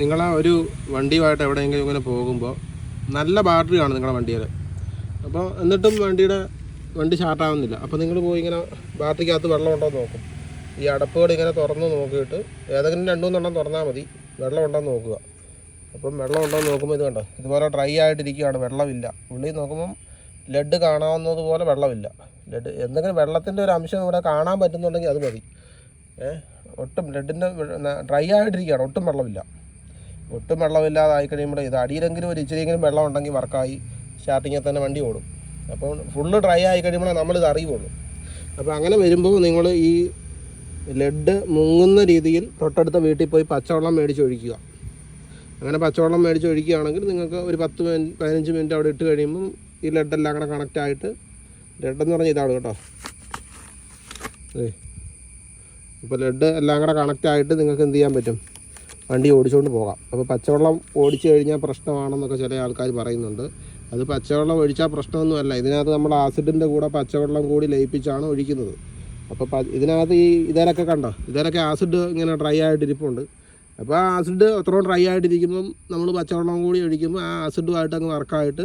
നിങ്ങളെ ഒരു വണ്ടിയുമായിട്ട് എവിടെയെങ്കിലും ഇങ്ങനെ പോകുമ്പോൾ നല്ല ബാറ്ററി ആണ് നിങ്ങളുടെ വണ്ടിയിൽ. അപ്പോൾ എന്നിട്ടും വണ്ടി സ്റ്റാർട്ടാവുന്നില്ല. അപ്പോൾ നിങ്ങൾ പോയി ഇങ്ങനെ ബാറ്ററിക്കകത്ത് വെള്ളം ഉണ്ടോ എന്ന് നോക്കും. ഈ അടപ്പുകൾ ഇങ്ങനെ തുറന്ന് നോക്കിയിട്ട് ഏതെങ്കിലും 2-3 തുറന്നാൽ മതി, വെള്ളം ഉണ്ടോ എന്ന് നോക്കുക. അപ്പം വെള്ളം ഉണ്ടോ എന്ന് നോക്കുമ്പോൾ ഇത് കണ്ടോ, ഇതുപോലെ ഡ്രൈ ആയിട്ടിരിക്കുകയാണ്, വെള്ളമില്ല. ഉള്ളിൽ നോക്കുമ്പം ലെഡ് കാണാവുന്നതുപോലെ വെള്ളമില്ല. ലെഡ് എന്തെങ്കിലും വെള്ളത്തിൻ്റെ ഒരു അംശം ഇവിടെ കാണാൻ പറ്റുന്നുണ്ടെങ്കിൽ അത് മതി. ഒട്ടും ലെഡിൻ്റെ ഡ്രൈ ആയിട്ടിരിക്കുകയാണ്, ഒട്ടും വെള്ളമില്ല. ഒട്ടും വെള്ളമില്ലാതായി കഴിയുമ്പോൾ ഇത് അടിയിലെങ്കിലും ഒരു ഇച്ചിരിയെങ്കിലും വെള്ളം ഉണ്ടെങ്കിൽ വർക്കായി സ്റ്റാർട്ടിങ്ങിൽ തന്നെ വണ്ടി ഓടും. അപ്പോൾ ഫുള്ള് ഡ്രൈ ആയി കഴിയുമ്പോൾ നമ്മളിത് അറിയുള്ളൂ. അപ്പോൾ അങ്ങനെ വരുമ്പോൾ നിങ്ങൾ ഈ ലെഡ് മുങ്ങുന്ന രീതിയിൽ തൊട്ടടുത്ത വീട്ടിൽ പോയി പച്ചവെള്ളം മേടിച്ച് ഒഴിക്കുക. അങ്ങനെ പച്ചവെള്ളം മേടിച്ച് ഒഴിക്കുകയാണെങ്കിൽ നിങ്ങൾക്ക് ഒരു 10-15 മിനിറ്റ് അവിടെ ഇട്ട് കഴിയുമ്പം ഈ ലെഡെല്ലാം കൂടെ കണക്റ്റായിട്ട്, ലെഡെന്ന് പറഞ്ഞാൽ ഇതാണ് കേട്ടോ. ഇപ്പോൾ ലെഡ് എല്ലാം കൂടെ കണക്റ്റായിട്ട് നിങ്ങൾക്ക് എന്ത് ചെയ്യാൻ പറ്റും, വണ്ടി ഓടിച്ചുകൊണ്ട് പോകാം. അപ്പോൾ പച്ചവെള്ളം ഓടിച്ചു കഴിഞ്ഞാൽ പ്രശ്നമാണെന്നൊക്കെ ചില ആൾക്കാർ പറയുന്നുണ്ട്. അത് പച്ചവെള്ളം ഒഴിച്ചാൽ പ്രശ്നമൊന്നുമല്ല. ഇതിനകത്ത് നമ്മൾ ആസിഡിൻ്റെ കൂടെ പച്ചവെള്ളം കൂടി ലയിപ്പിച്ചാണ് ഒഴിക്കുന്നത്. അപ്പോൾ ഇതിനകത്ത് ഇതിലൊക്കെ കണ്ടോ, ഇതിലൊക്കെ ആസിഡ് ഇങ്ങനെ ഡ്രൈ ആയിട്ടിരിപ്പുണ്ട്. അപ്പോൾ ആ ആസിഡ് അത്രയും ഡ്രൈ ആയിട്ടിരിക്കുമ്പം നമ്മൾ പച്ചവെള്ളം കൂടി ഒഴിക്കുമ്പോൾ ആ ആസിഡുമായിട്ട് അങ്ങ് വർക്കായിട്ട്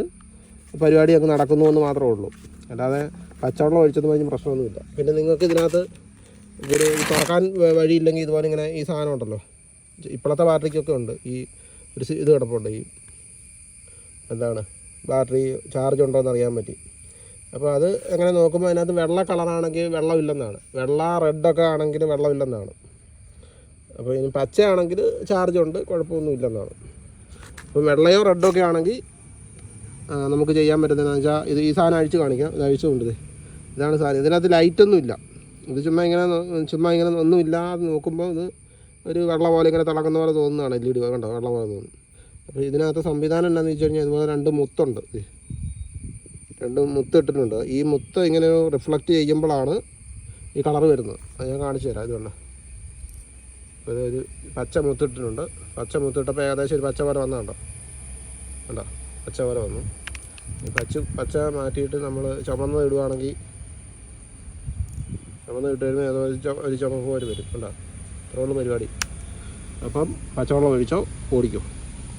പരിപാടി അങ്ങ് നടക്കുന്നു എന്ന് മാത്രമേ ഉള്ളൂ. അല്ലാതെ പച്ചവെള്ളം ഒഴിച്ചത് കഴിഞ്ഞ് പ്രശ്നമൊന്നുമില്ല. പിന്നെ നിങ്ങൾക്ക് ഇതിനകത്ത് ഒരു തുറക്കാൻ വഴിയില്ലെങ്കിൽ ഇതുപോലെ ഇങ്ങനെ ഈ സാധനം ഉണ്ടല്ലോ, ഇപ്പോഴത്തെ ബാറ്ററിക്കൊക്കെ ഉണ്ട് ഈ ഒരു ഇത് കിടപ്പുണ്ട്, ഈ എന്താണ് ബാറ്ററി ചാർജ് ഉണ്ടോ എന്ന് അറിയാൻ പറ്റി. അപ്പോൾ അത് അങ്ങനെ നോക്കുമ്പോൾ അതിനകത്ത് വെള്ള കളറാണെങ്കിൽ വെള്ളമില്ലെന്നാണ്, വെള്ള റെഡൊക്കെ ആണെങ്കിൽ വെള്ളമില്ലെന്നാണ്. അപ്പോൾ ഇനി പച്ചയാണെങ്കിൽ ചാർജ് ഉണ്ട്, കുഴപ്പമൊന്നുമില്ലെന്നാണ്. അപ്പോൾ വെള്ളയോ റെഡോ ഒക്കെ ആണെങ്കിൽ നമുക്ക് ചെയ്യാൻ പറ്റുന്നതെന്ന് വെച്ചാൽ ഇത് ഈ സാധനം അഴിച്ച് കാണിക്കാം. ഇത് അഴിച്ചുകൊണ്ട് ഇതാണ് സാധനം. ഇതിനകത്ത് ലൈറ്റൊന്നും ഇല്ല. ഇത് ചുമ്മാ ഇങ്ങനെ ഒന്നുമില്ലാതെ നോക്കുമ്പോൾ ഇത് ഒരു വെള്ളം പോലെ ഇങ്ങനെ തിളക്കുന്ന പോലെ തോന്നുന്നതാണ്. LED കണ്ടോ, വെള്ളം പോലെ തോന്നുന്നു. അപ്പോൾ ഇതിനകത്ത് സംവിധാനം എന്താണെന്ന് വെച്ച് കഴിഞ്ഞാൽ ഇതുപോലെ 2 മുത്തുണ്ട്, 2 മുത്ത് ഇട്ടിട്ടുണ്ട്. ഈ മുത്ത് ഇങ്ങനെ റിഫ്ലക്റ്റ് ചെയ്യുമ്പോഴാണ് ഈ കളർ വരുന്നത്. അത് ഞാൻ കാണിച്ചു തരാം. ഇതുകൊണ്ട് അപ്പോൾ ഇതൊരു പച്ച മുത്തിട്ടിട്ടുണ്ട്. പച്ച മുത്തിട്ടപ്പോൾ ഏകദേശം ഒരു പച്ച വര വന്നതുണ്ടോ, കണ്ടോ, പച്ച വര വന്നു. ഈ പച്ച മാറ്റിയിട്ട് നമ്മൾ ചുമന്ന് ഇടുകയാണെങ്കിൽ, ചുമന്ന് ഇട്ട് കഴിയുമ്പോൾ ഏതോ ഒരു ചുമപ്പ് പോലെ വരും. കണ്ടോ, ഇത്രയുള്ള പരിപാടി. അപ്പം പച്ചവെള്ളം ഒഴിച്ചോ, ഓടിക്കും.